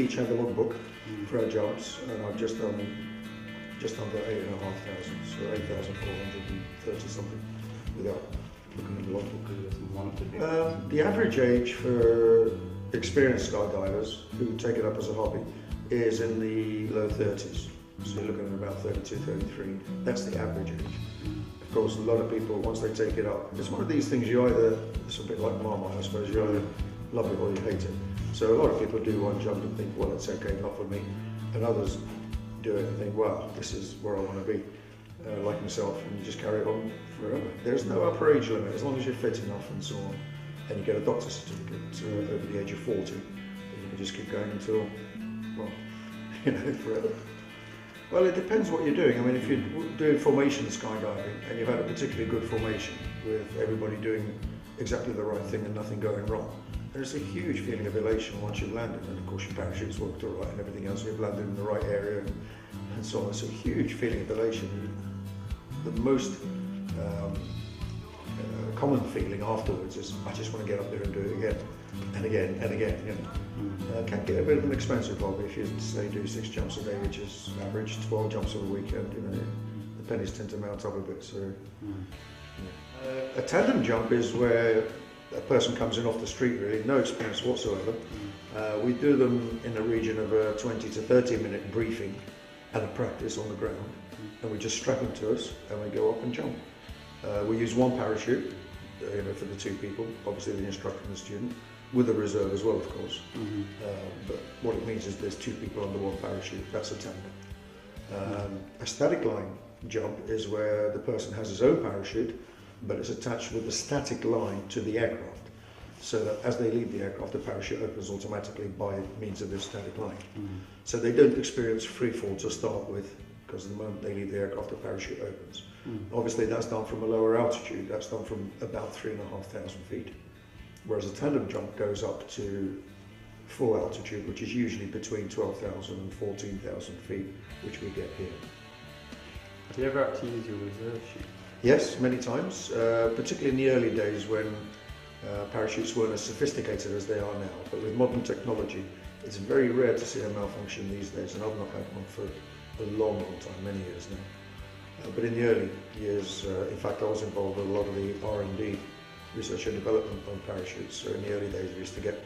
each have a logbook for our jumps, and I've just done just under 8,500, so 8,430 something without looking at the logbook. The average age for experienced skydivers who take it up as a hobby is in the low 30s. So you're looking at about 32, 33. That's the average age. Of course, a lot of people, once they take it up, it's one of these things you either, it's a bit like Marmite, I suppose, you either love it or you hate it. So a lot of people do one jump and think, well, it's okay, not for me. And others do it and think, wow, this is where I want to be, like myself, and you just carry it on forever. There's no upper age limit, as long as you're fit enough and so on. And you get a doctor's certificate over the age of 40, and you can just keep going until, well, you know, forever. Well, it depends what you're doing. I mean, if you're doing formation skydiving and you've had a particularly good formation with everybody doing exactly the right thing and nothing going wrong, there's a huge feeling of elation once you've landed, and of course your parachute's worked all right and everything else, you've landed in the right area and so on. It's a huge feeling of elation. The most common feeling afterwards is, I just want to get up there and do it again and again and again. You know. Can get a bit of an expensive hobby if you say do 6 jumps a day, which is average, 12 jumps on a weekend. You know, the pennies tend to mount up a bit. So, a tandem jump is where a person comes in off the street, really, no experience whatsoever. We do them in the region of a 20 to 30 minute briefing and a practice on the ground, and we just strap them to us and we go up and jump. We use one parachute, you know, for the 2 people, obviously the instructor and the student, with a reserve as well, of course. But what it means is there's 2 people under one parachute. That's a tandem. A static line jump is where the person has his own parachute, but it's attached with a static line to the aircraft, so that as they leave the aircraft, the parachute opens automatically by means of this static line. So they don't experience free fall to start with, because the moment they leave the aircraft, the parachute opens. Obviously that's done from a lower altitude, that's done from about 3,500 feet. Whereas a tandem jump goes up to full altitude, which is usually between 12,000 and 14,000 feet, which we get here. Have you ever had to use your reserve chute? Yes, many times, particularly in the early days when parachutes weren't as sophisticated as they are now. But with modern technology, it's very rare to see a malfunction these days, and I've not had one for a long, long time, many years now. But in the early years, in fact, I was involved with a lot of the R&D, research and development on parachutes. So in the early days, we used to get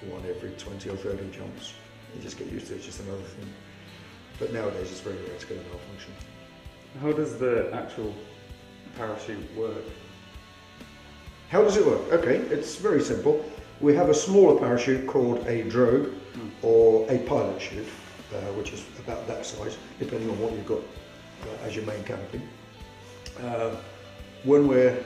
one every 20 or 30 jumps. You just get used to it, it's just another thing. But nowadays, it's very rare to get a malfunction. How does the actual parachute work? How does it work? Okay, it's very simple. We have a smaller parachute called a drogue or a pilot chute, which is about that size, depending on what you've got as your main canopy. When we're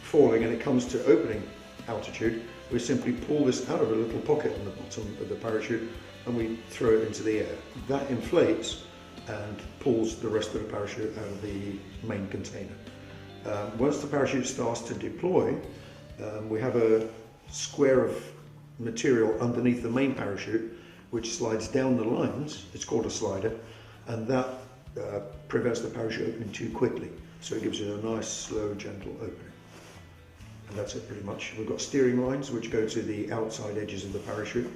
falling and it comes to opening altitude, we simply pull this out of a little pocket on the bottom of the parachute and we throw it into the air. That inflates and pulls the rest of the parachute out of the main container. Once the parachute starts to deploy, we have a square of material underneath the main parachute which slides down the lines. It's called a slider, and that prevents the parachute opening too quickly, so it gives it a nice, slow, gentle opening. And that's it pretty much. We've got steering lines which go to the outside edges of the parachute,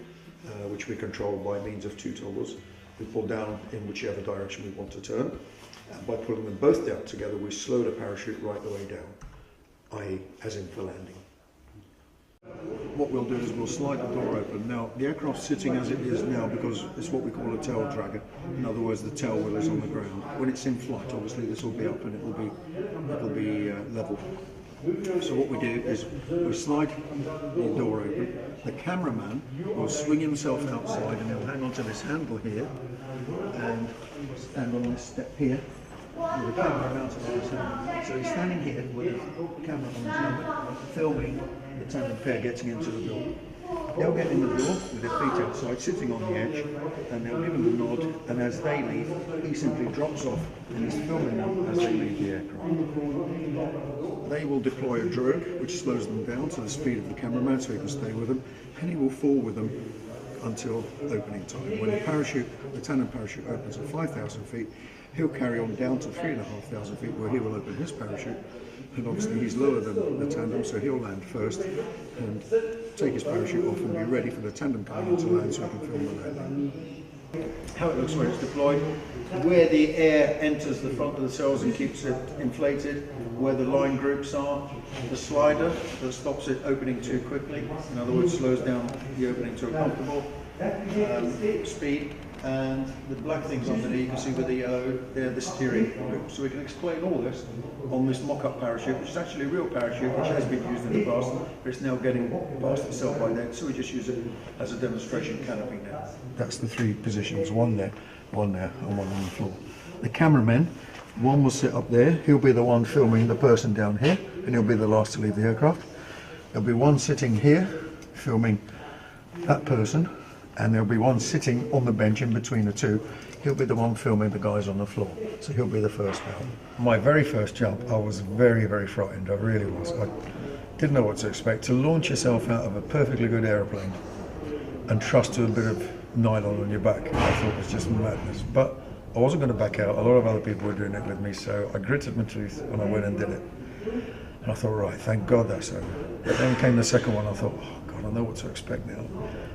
which we control by means of 2 toggles. We pull down in whichever direction we want to turn, and by pulling them both down together, we slow the parachute right the way down, i.e. as in for landing. What we'll do is we'll slide the door open. Now, the aircraft's sitting as it is now because it's what we call a tail dragger. In other words, the tail wheel is on the ground. When it's in flight, obviously this will be up and it'll be level. So what we do is we slide the door open. The cameraman will swing himself outside and he'll hang onto this handle here and stand on this step here with the camera mounted on his handle. So he's standing here with the camera on his helmet, filming the tandem pair getting into the door. They'll get in the door with their feet outside, sitting on the edge, and they'll give him a nod, and as they leave, he simply drops off and he's filming them as they leave the aircraft. They will deploy a drogue, which slows them down to the speed of the cameraman so he can stay with them, and he will fall with them until opening time. When the tandem parachute opens at 5,000 feet, he'll carry on down to 3,500 feet where he will open his parachute, and obviously he's lower than the tandem, so he'll land first, and take his parachute off and be ready for the tandem coming onto land so we can film the landing. How it looks when it's deployed, where the air enters the front of the cells and keeps it inflated, where the line groups are, the slider that stops it opening too quickly, in other words slows down the opening to a comfortable speed, and the black things underneath you can see with the yellow, they're the steering group. So we can explain all this on this mock-up parachute, which is actually a real parachute which has been used in the past, but it's now getting past itself by then, so we just use it as a demonstration canopy now. That's the three positions, one there, and one on the floor. The cameramen, one will sit up there, he'll be the one filming the person down here, and he'll be the last to leave the aircraft. There'll be one sitting here, filming that person, and there'll be one sitting on the bench in between the two. He'll be the one filming the guys on the floor, so he'll be the first out. My very first jump, I was very, very frightened, I really was. I didn't know what to expect. To launch yourself out of a perfectly good aeroplane and trust to a bit of nylon on your back, I thought was just madness. But I wasn't going to back out. A lot of other people were doing it with me, so I gritted my teeth and I went and did it. And I thought, right, thank God that's over. But then came the second one, I thought, oh God, I know what to expect now.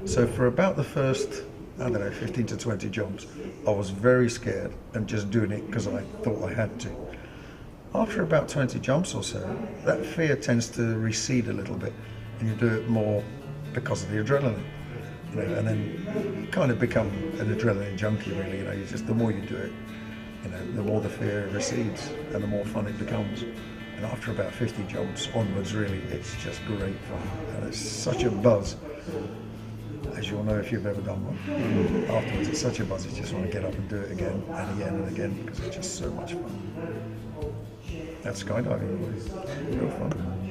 So for about the first, I don't know, 15 to 20 jumps, I was very scared and just doing it because I thought I had to. After about 20 jumps or so, that fear tends to recede a little bit and you do it more because of the adrenaline. You know, and then you kind of become an adrenaline junkie really, you know, you just, the more you do it, you know, the more the fear recedes and the more fun it becomes. And after about 50 jumps onwards, really, it's just great fun. And it's such a buzz, as you'll know if you've ever done one. Afterwards, it's such a buzz, you just want to get up and do it again and again and again, because it's just so much fun. That's skydiving, real fun.